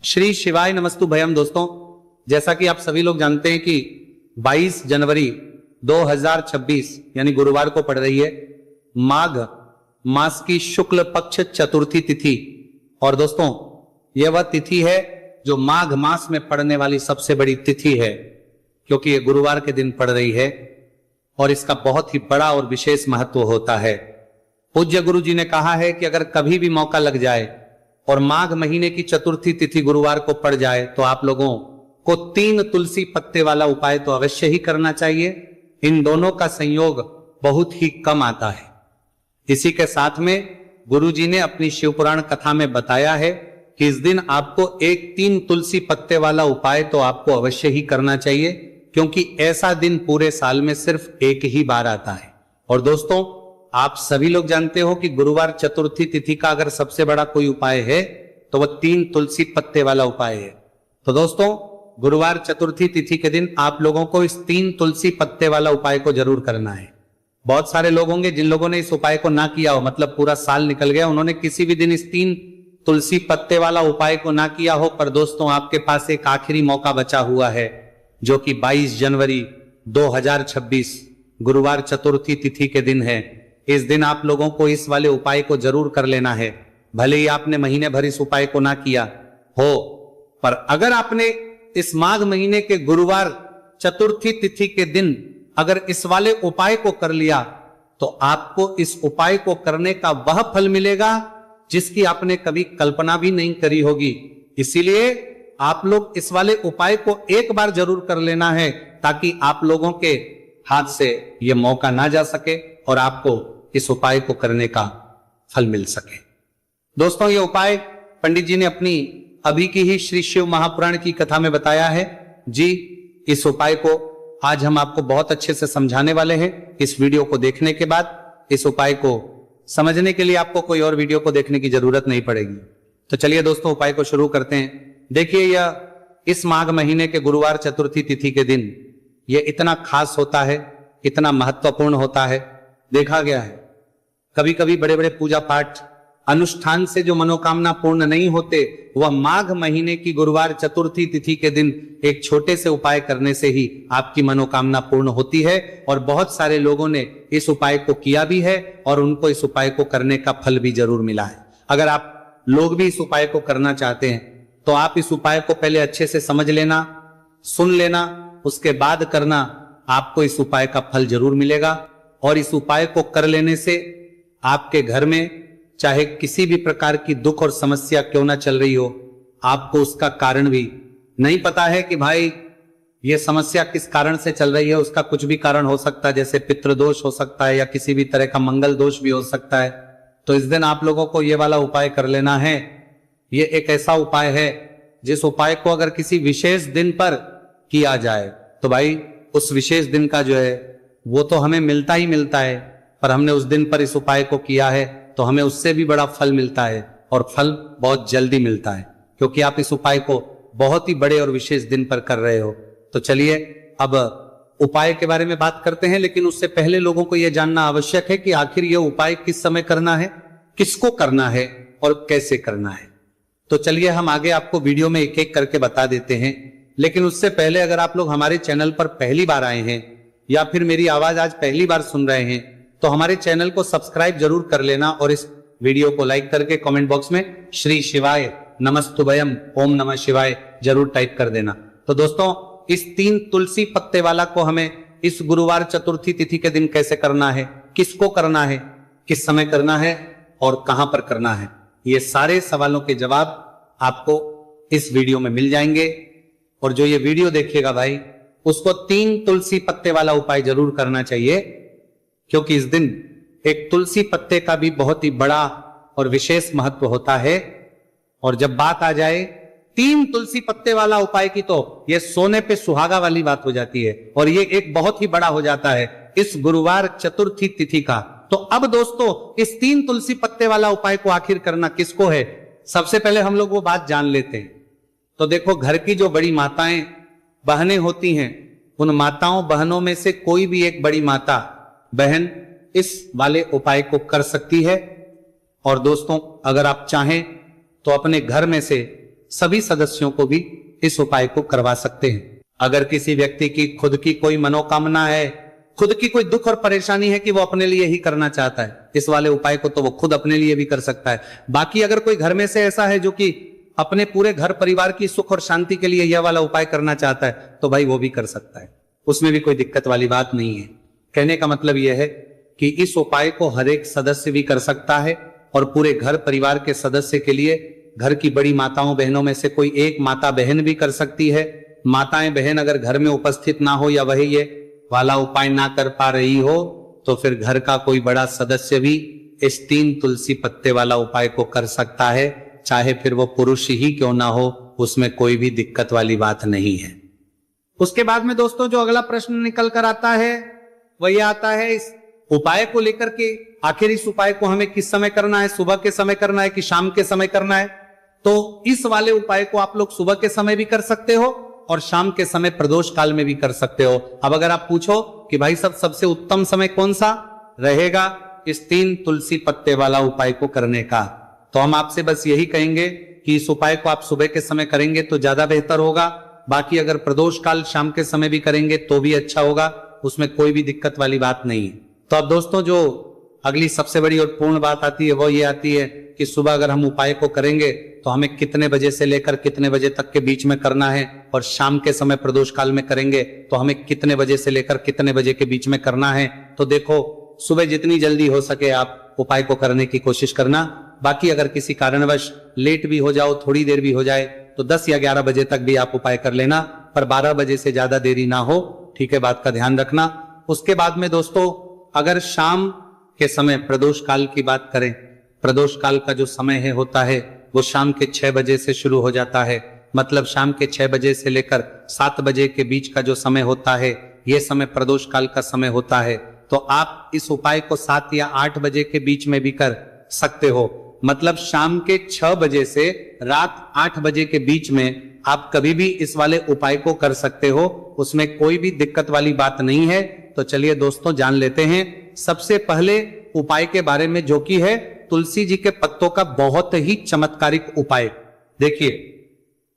श्री शिवाय नमस्तुभयम। दोस्तों, जैसा कि आप सभी लोग जानते हैं कि 22 जनवरी 2026 यानी गुरुवार को पड़ रही है माघ मास की शुक्ल पक्ष चतुर्थी तिथि। और दोस्तों, यह वह तिथि है जो माघ मास में पड़ने वाली सबसे बड़ी तिथि है, क्योंकि यह गुरुवार के दिन पड़ रही है और इसका बहुत ही बड़ा और विशेष महत्व होता है। पूज्य गुरु जी ने कहा है कि अगर कभी भी मौका लग जाए और माघ महीने की चतुर्थी तिथि गुरुवार को पड़ जाए तो आप लोगों को 3 तुलसी पत्ते वाला उपाय तो अवश्य ही करना चाहिए। इन दोनों का संयोग बहुत ही कम आता है। इसी के साथ में गुरु जी ने अपनी शिवपुराण कथा में बताया है कि इस दिन आपको 3 तुलसी पत्ते वाला उपाय तो आपको अवश्य ही करना चाहिए, क्योंकि ऐसा दिन पूरे साल में सिर्फ एक ही बार आता है। और दोस्तों, आप सभी लोग जानते हो कि गुरुवार चतुर्थी तिथि का अगर सबसे बड़ा कोई उपाय है तो वह 3 तुलसी पत्ते वाला उपाय है। तो दोस्तों, गुरुवार चतुर्थी तिथि के दिन आप लोगों को इस 3 तुलसी पत्ते वाला उपाय को जरूर करना है। बहुत सारे लोग होंगे जिन लोगों ने इस उपाय को ना किया हो, मतलब पूरा साल निकल गया, उन्होंने किसी भी दिन इस 3 तुलसी पत्ते वाला उपाय को ना किया हो। पर दोस्तों, आपके पास एक आखिरी मौका बचा हुआ है, जो कि 22 जनवरी 2026 गुरुवार चतुर्थी तिथि के दिन है। इस दिन आप लोगों को इस वाले उपाय को जरूर कर लेना है। भले ही आपने महीने भर इस उपाय को ना किया हो, पर अगर आपने इस माघ महीने के गुरुवार चतुर्थी तिथि के दिन अगर इस वाले उपाय को कर लिया तो आपको इस उपाय को करने का वह फल मिलेगा जिसकी आपने कभी कल्पना भी नहीं करी होगी। इसीलिए आप लोग इस वाले उपाय को एक बार जरूर कर लेना है, ताकि आप लोगों के हाथ से यह मौका ना जा सके और आपको इस उपाय को करने का फल मिल सके। दोस्तों, यह उपाय पंडित जी ने अपनी अभी की ही श्री शिव महापुराण की कथा में बताया है जी। इस उपाय को आज हम आपको बहुत अच्छे से समझाने वाले हैं। इस वीडियो को देखने के बाद इस उपाय को समझने के लिए आपको कोई और वीडियो को देखने की जरूरत नहीं पड़ेगी। तो चलिए दोस्तों, उपाय को शुरू करते हैं। देखिए, यह इस माघ महीने के गुरुवार चतुर्थी तिथि के दिन यह इतना खास होता है, इतना महत्वपूर्ण होता है। देखा गया है कभी कभी बड़े बड़े पूजा पाठ अनुष्ठान से जो मनोकामना पूर्ण नहीं होते, वह माघ महीने की गुरुवार चतुर्थी तिथि के दिन एक छोटे से उपाय करने से ही आपकी मनोकामना पूर्ण होती है। और बहुत सारे लोगों ने इस उपाय को किया भी है और उनको इस उपाय को करने का फल भी जरूर मिला है। अगर आप लोग भी इस उपाय को करना चाहते हैं तो आप इस उपाय को पहले अच्छे से समझ लेना, सुन लेना, उसके बाद करना। आपको इस उपाय का फल जरूर मिलेगा। और इस उपाय को कर लेने से आपके घर में चाहे किसी भी प्रकार की दुख और समस्या क्यों ना चल रही हो, आपको उसका कारण भी नहीं पता है कि भाई ये समस्या किस कारण से चल रही है। उसका कुछ भी कारण हो सकता है, जैसे पितृदोष हो सकता है या किसी भी तरह का मंगल दोष भी हो सकता है। तो इस दिन आप लोगों को ये वाला उपाय कर लेना है। ये एक ऐसा उपाय है जिस उपाय को अगर किसी विशेष दिन पर किया जाए तो भाई उस विशेष दिन का जो है वो तो हमें मिलता ही मिलता है, पर हमने उस दिन पर इस उपाय को किया है तो हमें उससे भी बड़ा फल मिलता है, और फल बहुत जल्दी मिलता है, क्योंकि आप इस उपाय को बहुत ही बड़े और विशेष दिन पर कर रहे हो। तो चलिए अब उपाय के बारे में बात करते हैं, लेकिन उससे पहले लोगों को यह जानना आवश्यक है कि आखिर यह उपाय किस समय करना है, किसको करना है और कैसे करना है। तो चलिए हम आगे आपको वीडियो में एक एक करके बता देते हैं। लेकिन उससे पहले अगर आप लोग हमारे चैनल पर पहली बार आए हैं या फिर मेरी आवाज आज पहली बार सुन रहे हैं तो हमारे चैनल को सब्सक्राइब जरूर कर लेना और इस वीडियो को लाइक करके कमेंट बॉक्स में श्री शिवाय नमस्तुभयम ओम नमः शिवाय जरूर टाइप कर देना। तो दोस्तों, इस 3 तुलसी पत्ते वाला को हमें इस गुरुवार चतुर्थी तिथि के दिन कैसे करना है, किसको करना है, किस समय करना है और कहां पर करना है, ये सारे सवालों के जवाब आपको इस वीडियो में मिल जाएंगे। और जो ये वीडियो देखेगा भाई, उसको 3 तुलसी पत्ते वाला उपाय जरूर करना चाहिए, क्योंकि इस दिन एक तुलसी पत्ते का भी बहुत ही बड़ा और विशेष महत्व होता है। और जब बात आ जाए 3 तुलसी पत्ते वाला उपाय की, तो यह सोने पे सुहागा वाली बात हो जाती है और ये एक बहुत ही बड़ा हो जाता है इस गुरुवार चतुर्थी तिथि का। तो अब दोस्तों, इस 3 तुलसी पत्ते वाला उपाय को आखिर करना किसको है, सबसे पहले हम लोग वो बात जान लेते हैं। तो देखो, घर की जो बड़ी माताएं बहनें होती हैं, उन माताओं बहनों में से कोई भी एक बड़ी माता बहन इस वाले उपाय को कर सकती है। और दोस्तों, अगर आप चाहें तो अपने घर में से सभी सदस्यों को भी इस उपाय को करवा सकते हैं। अगर किसी व्यक्ति की खुद की कोई मनोकामना है, खुद की कोई दुख और परेशानी है कि वो अपने लिए ही करना चाहता है, इस वाले उपाय को तो वो खुद अपने लिए भी कर सकता है। बाकी अगर कोई घर में से ऐसा है जो कि अपने पूरे घर परिवार की सुख और शांति के लिए यह वाला उपाय करना चाहता है, तो भाई वो भी कर सकता है, उसमें भी कोई दिक्कत वाली बात नहीं है। कहने का मतलब यह है कि इस उपाय को हर एक सदस्य भी कर सकता है और पूरे घर परिवार के सदस्य के लिए घर की बड़ी माताओं बहनों में से कोई एक माता बहन भी कर सकती है। माताएं बहन अगर घर में उपस्थित ना हो या वही ये वाला उपाय ना कर पा रही हो, तो फिर घर का कोई बड़ा सदस्य भी इस 3 तुलसी पत्ते वाला उपाय को कर सकता है, चाहे फिर वो पुरुष ही क्यों ना हो, उसमें कोई भी दिक्कत वाली बात नहीं है। उसके बाद में दोस्तों जो अगला प्रश्न निकल कर आता है वही आता है इस उपाय को लेकर के, आखिर इस उपाय को हमें किस समय करना है, सुबह के समय करना है कि शाम के समय करना है। तो इस वाले उपाय को आप लोग सुबह के समय भी कर सकते हो और शाम के समय प्रदोष काल में भी कर सकते हो। अब अगर आप पूछो कि भाई सबसे उत्तम समय कौन सा रहेगा इस 3 तुलसी पत्ते वाला उपाय को करने का, तो हम आपसे बस यही कहेंगे कि इस उपाय को आप सुबह के समय करेंगे तो ज्यादा बेहतर होगा। बाकी अगर प्रदोष काल शाम के समय भी करेंगे तो भी अच्छा होगा, उसमें कोई भी दिक्कत वाली बात नहीं है। तो अब दोस्तों जो अगली सबसे बड़ी और पूर्ण बात आती है वो ये आती है कि सुबह अगर हम उपाय को करेंगे तो हमें कितने बजे से लेकर कितने बजे तक के बीच में करना है, और शाम के समय प्रदोष काल में करेंगे तो हमें कितने बजे से लेकर कितने बजे के बीच में करना है। तो देखो सुबह जितनी जल्दी हो सके आप उपाय को करने की कोशिश करना। बाकी अगर किसी कारणवश लेट भी हो जाओ, थोड़ी देर भी हो जाए, तो 10 या 11 बजे तक भी आप उपाय कर लेना, पर 12 बजे से ज्यादा देरी ना हो, ठीक है, बात का ध्यान रखना। उसके बाद में दोस्तों अगर शाम के समय प्रदोष काल की बात करें, प्रदोष काल का जो समय है होता है वो शाम के 6 बजे से शुरू हो जाता है। मतलब शाम के 6 बजे से लेकर 7 बजे के बीच का जो समय होता है ये समय प्रदोष काल का समय होता है। तो आप इस उपाय को 7 या 8 बजे के बीच में भी कर सकते हो। मतलब शाम के 6 बजे से रात 8 बजे के बीच में आप कभी भी इस वाले उपाय को कर सकते हो, उसमें कोई भी दिक्कत वाली बात नहीं है। तो चलिए दोस्तों जान लेते हैं सबसे पहले उपाय के बारे में, जो कि है तुलसी जी के पत्तों का बहुत ही चमत्कारिक उपाय। देखिए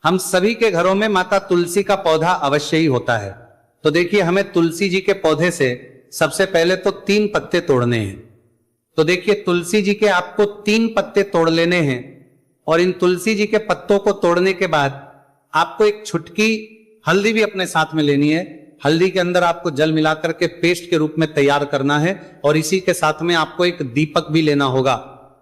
हम सभी के घरों में माता तुलसी का पौधा अवश्य ही होता है। तो देखिए हमें तुलसी जी के पौधे से सबसे पहले तो 3 पत्ते तोड़ने हैं। तो देखिए तुलसी जी के आपको 3 पत्ते तोड़ लेने हैं, और इन तुलसी जी के पत्तों को तोड़ने के बाद आपको एक छुटकी हल्दी भी अपने साथ में लेनी है। हल्दी के अंदर आपको जल मिलाकर के पेस्ट के रूप में तैयार करना है, और इसी के साथ में आपको एक दीपक भी लेना होगा।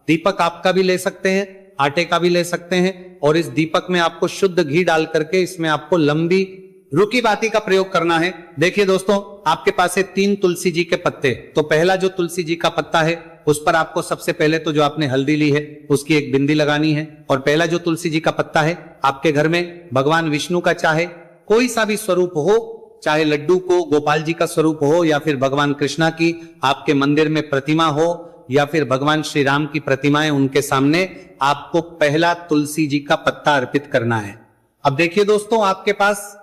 दीपक आपका भी ले सकते हैं, आटे का भी ले सकते हैं, और इस दीपक में आपको शुद्ध घी डाल करके इसमें आपको लंबी रुकी बाती का प्रयोग करना है। देखिए दोस्तों आपके पास है 3 तुलसी जी के पत्ते। तो पहला जो तुलसी जी का पत्ता है उस पर आपको सबसे पहले तो जो आपने हल्दी ली है उसकी एक बिंदी लगानी है। और पहला जो तुलसी जी का पत्ता है आपके घर में भगवान विष्णु का चाहे कोई सा भी स्वरूप हो, चाहे लड्डू को गोपाल जी का स्वरूप हो, या फिर भगवान कृष्णा की आपके मंदिर में प्रतिमा हो, या फिर भगवान श्री राम की प्रतिमाएं, उनके सामने आपको पहला तुलसी जी का पत्ता अर्पित करना है। अब देखिए दोस्तों आपके पास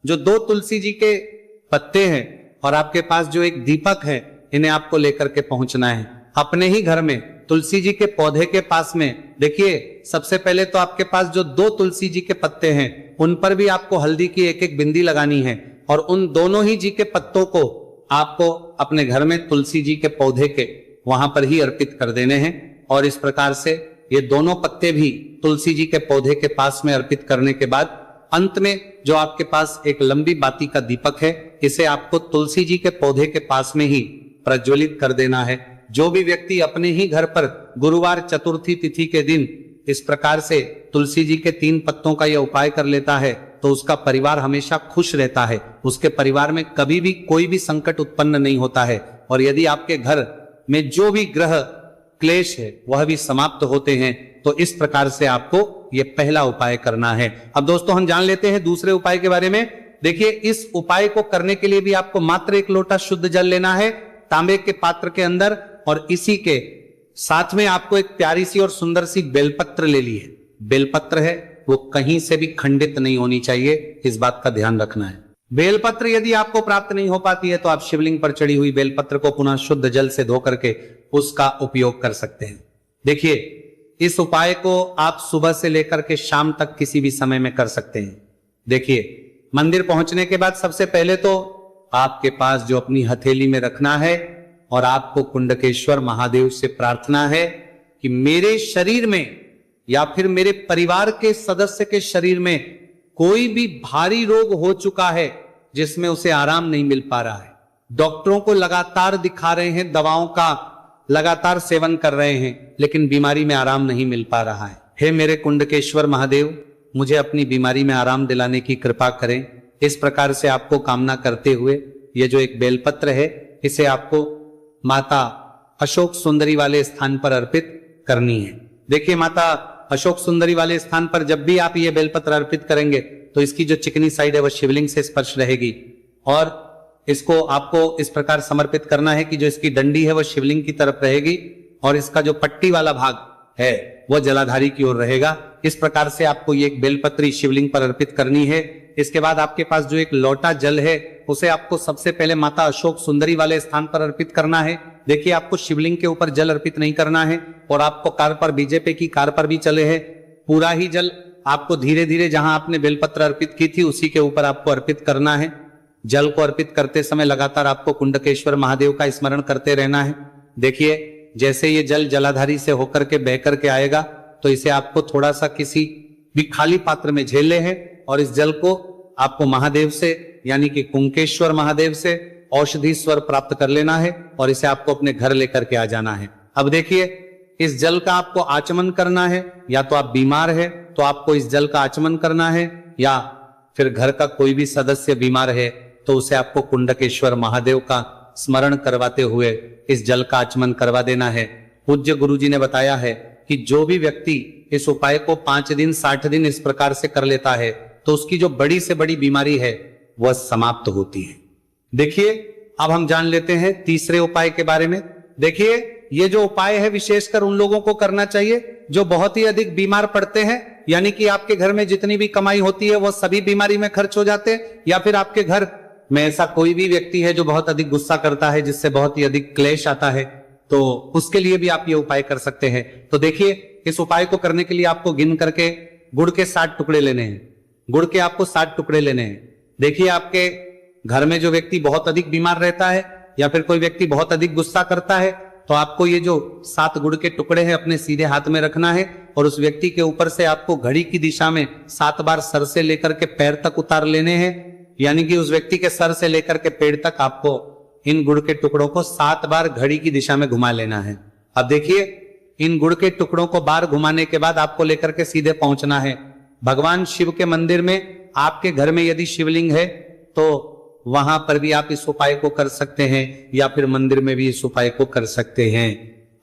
जो 2 तुलसी जी के पत्ते हैं और आपके पास जो एक दीपक है, इन्हें आपको लेकर के पहुंचना है अपने ही घर में तुलसी जी के पौधे के पास में। देखिए सबसे पहले तो आपके पास जो 2 तुलसी जी के पत्ते हैं उन पर भी आपको हल्दी की एक बिंदी लगानी है, और उन दोनों ही जी के पत्तों को आपको अपने घर में तुलसी जी के पौधे के वहां पर ही अर्पित कर देने हैं। और इस प्रकार से ये दोनों पत्ते भी तुलसी जी के पौधे के पास में अर्पित करने के बाद अंत में जो आपके पास एक लंबी बाती का दीपक है, इसे आपको तुलसी जी के पौधे के पास में ही प्रज्वलित कर देना है। जो भी व्यक्ति अपने ही घर पर गुरुवार चतुर्थी तिथि के दिन इस प्रकार से तुलसी जी के 3 पत्तों का यह उपाय कर लेता है तो उसका परिवार हमेशा खुश रहता है, उसके परिवार में कभी भी कोई भी संकट उत्पन्न नहीं होता है। और यदि आपके घर में जो भी ग्रह क्लेश है वह भी समाप्त होते हैं। तो इस प्रकार से आपको यह पहला उपाय करना है। अब दोस्तों हम जान लेते हैं दूसरे उपाय के बारे में। देखिए इस उपाय को करने के लिए भी आपको मात्र 1 लोटा शुद्ध जल लेना है तांबे के पात्र के अंदर, और इसी के साथ में आपको एक प्यारी सी और सुंदर सी बेलपत्र ले ली है। बेलपत्र है वो कहीं से भी खंडित नहीं होनी चाहिए, इस बात का ध्यान रखना है। बेलपत्र यदि आपको प्राप्त नहीं हो पाती है तो आप शिवलिंग पर चढ़ी हुई बेलपत्र को पुनः शुद्ध जल से धो करके उसका उपयोग कर सकते हैं। देखिए इस उपाय को आप सुबह से लेकर के शाम तक किसी भी समय में कर सकते हैं। देखिए, मंदिर पहुंचने के बाद सबसे पहले तो आपके पास जो अपनी हथेली में रखना है और आपको कुंडकेश्वर महादेव से प्रार्थना है कि मेरे शरीर में या फिर मेरे परिवार के सदस्य के शरीर में कोई भी भारी रोग हो चुका है जिसमें उसे आराम नहीं मिल पा रहा है, डॉक्टरों को लगातार दिखा रहे हैं, दवाओं का लगातार सेवन कर रहे हैं, लेकिन बीमारी में आराम नहीं मिल पा रहा है। हे मेरे कुंडकेश्वर महादेव, मुझे अपनी बीमारी में आराम दिलाने की कृपा करें। इस प्रकार से आपको कामना करते हुए ये जो एक बेलपत्र है, इसे आपको माता अशोक सुंदरी वाले स्थान पर अर्पित करनी है। देखिए, माता अशोक सुंदरी वाले स्थान पर जब भी आप ये बेलपत्र अर्पित करेंगे तो इसकी जो चिकनी साइड है वह शिवलिंग से स्पर्श रहेगी और इसको आपको इस प्रकार समर्पित करना है कि जो इसकी डंडी है वह शिवलिंग की तरफ रहेगी और इसका जो पट्टी वाला भाग है वह जलाधारी की ओर रहेगा। इस प्रकार से आपको ये एक बेलपत्री शिवलिंग पर अर्पित करनी है। इसके बाद आपके पास जो एक लोटा जल है उसे आपको सबसे पहले माता अशोक सुंदरी वाले स्थान पर अर्पित करना है। देखिए, आपको शिवलिंग के ऊपर जल अर्पित नहीं करना है और आपको कार पर बीजेपी की कार पर भी चले हैं, पूरा ही जल आपको धीरे धीरे जहां आपने बेलपत्र अर्पित की थी उसी के ऊपर आपको अर्पित करना है। जल को अर्पित करते समय लगातार आपको कुंडकेश्वर महादेव का स्मरण करते रहना है। देखिए, जैसे ये जल जलाधारी से होकर के बह करके आएगा तो इसे आपको थोड़ा सा किसी भी खाली पात्र में झेले है और इस जल को आपको महादेव से यानी कि कुंकेश्वर महादेव से औषधि स्वर प्राप्त कर लेना है और इसे आपको अपने घर लेकर के आ जाना है। अब देखिए, इस जल का आपको आचमन करना है, या तो आप बीमार है तो आपको इस जल का आचमन करना है, या फिर घर का कोई भी सदस्य बीमार है तो उसे आपको कुंडकेश्वर महादेव का स्मरण करवाते हुए इस जल का आचमन करवा देना है। पूज्य गुरुजी ने बताया है कि जो भी व्यक्ति इस उपाय को 5 दिन 60 दिन इस प्रकार से कर लेता है तो उसकी जो बड़ी से बड़ी बीमारी है वह समाप्त होती है। देखिए, अब हम जान लेते हैं तीसरे उपाय के बारे में। देखिए, ये जो उपाय है विशेषकर उन लोगों को करना चाहिए जो बहुत ही अधिक बीमार पड़ते हैं, यानी कि आपके घर में जितनी भी कमाई होती है वह सभी बीमारी में खर्च हो जाते हैं, या फिर आपके घर में ऐसा कोई भी व्यक्ति है जो बहुत अधिक गुस्सा करता है जिससे बहुत ही अधिक क्लेश आता है, तो उसके लिए भी आप ये उपाय कर सकते हैं। तो देखिए, इस उपाय को करने के लिए आपको गिन करके गुड़ के 60 टुकड़े लेने हैं। गुड़ के आपको 60 टुकड़े लेने हैं। देखिए, आपके घर में जो व्यक्ति बहुत अधिक बीमार रहता है या फिर कोई व्यक्ति बहुत अधिक गुस्सा करता है तो आपको ये जो 7 गुड़ के टुकड़े हैं अपने सीधे हाथ में रखना है और उस व्यक्ति के ऊपर से आपको घड़ी की दिशा में 7 बार सर से लेकर के पैर तक उतार लेने हैं, यानी कि उस व्यक्ति के सर से लेकर के पैर तक आपको इन गुड़ के टुकड़ों को 7 बार घड़ी की दिशा में घुमा लेना है। अब देखिए, इन गुड़ के टुकड़ों को बार घुमाने के बाद आपको लेकर के सीधे पहुंचना है भगवान शिव के मंदिर में। आपके घर में यदि शिवलिंग है तो वहां पर भी आप इस उपाय को कर सकते हैं, या फिर मंदिर में भी इस उपाय को कर सकते हैं।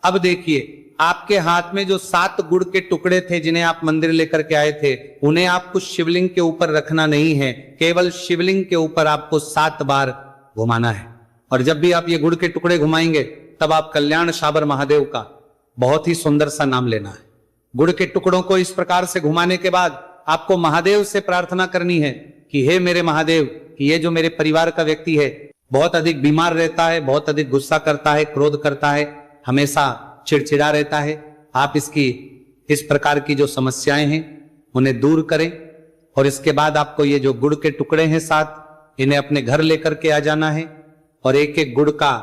अब देखिए, आपके हाथ में जो 7 गुड़ के टुकड़े थे जिन्हें आप मंदिर लेकर के आए थे, उन्हें आपको शिवलिंग के ऊपर रखना नहीं है, केवल शिवलिंग के ऊपर आपको 7 बार घुमाना है। और जब भी आप ये गुड़ के टुकड़े घुमाएंगे तब आप कल्याण शाबर महादेव का बहुत ही सुंदर सा नाम लेना है। गुड़ के टुकड़ों को इस प्रकार से घुमाने के बाद आपको महादेव से प्रार्थना करनी है कि हे मेरे महादेव, कि ये जो मेरे परिवार का व्यक्ति है बहुत अधिक बीमार रहता है, बहुत अधिक गुस्सा करता है, क्रोध करता है, हमेशा चिड़चिड़ा रहता है, आप इसकी इस प्रकार की जो समस्याएं हैं उन्हें दूर करें। और इसके बाद आपको ये जो गुड़ के टुकड़े हैं 7, इन्हें अपने घर लेकर के आ जाना है और एक एक गुड़ का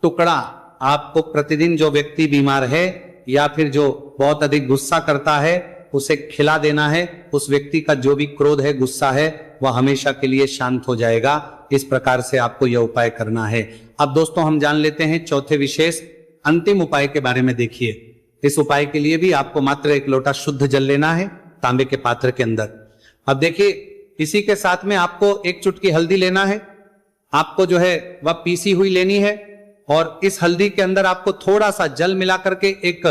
टुकड़ा आपको प्रतिदिन जो व्यक्ति बीमार है या फिर जो बहुत अधिक गुस्सा करता है उसे खिला देना है। उस व्यक्ति का जो भी क्रोध है, गुस्सा है, वह हमेशा के लिए शांत हो जाएगा। इस प्रकार से आपको यह उपाय करना है। अब दोस्तों, हम जान लेते हैं चौथे विशेष अंतिम उपाय के बारे में। देखिए, इस उपाय के लिए भी आपको मात्र 1 लोटा शुद्ध जल लेना है तांबे के पात्र के अंदर। अब देखिए, इसी के साथ में आपको 1 चुटकी हल्दी लेना है, आपको जो है वह पीसी हुई लेनी है और इस हल्दी के अंदर आपको थोड़ा सा जल मिला करके एक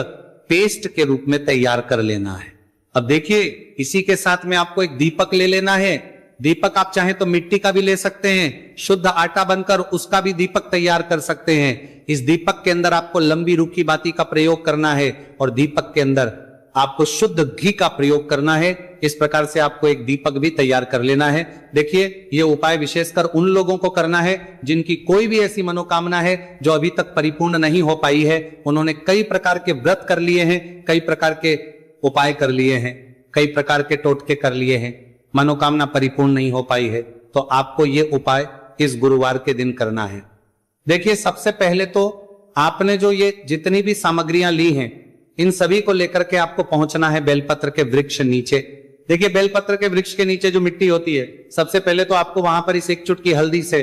पेस्ट के रूप में तैयार कर लेना है। अब देखिए, इसी के साथ में आपको एक दीपक ले लेना है। दीपक आप चाहें तो मिट्टी का भी ले सकते हैं, शुद्ध आटा बनकर उसका भी दीपक तैयार कर सकते हैं। इस दीपक के अंदर आपको लंबी रूखी बाती का प्रयोग करना है और दीपक के अंदर आपको शुद्ध घी का प्रयोग करना है। इस प्रकार से आपको एक दीपक भी तैयार कर लेना है। देखिए, ये उपाय विशेषकर उन लोगों को करना है जिनकी कोई भी ऐसी मनोकामना है जो अभी तक परिपूर्ण नहीं हो पाई है। उन्होंने कई प्रकार के व्रत कर लिए हैं, कई प्रकार के उपाय कर लिए हैं, कई प्रकार के टोटके कर लिए हैं, मनोकामना परिपूर्ण नहीं हो पाई है, तो आपको ये उपाय इस गुरुवार के दिन करना है। देखिए, सबसे पहले तो आपने जो ये जितनी भी सामग्रियां ली हैं, इन सभी को लेकर के आपको पहुंचना है बेलपत्र के वृक्ष नीचे। देखिए, बेलपत्र के वृक्ष के नीचे जो मिट्टी होती है, सबसे पहले तो आपको वहां पर इस एक चुटकी हल्दी से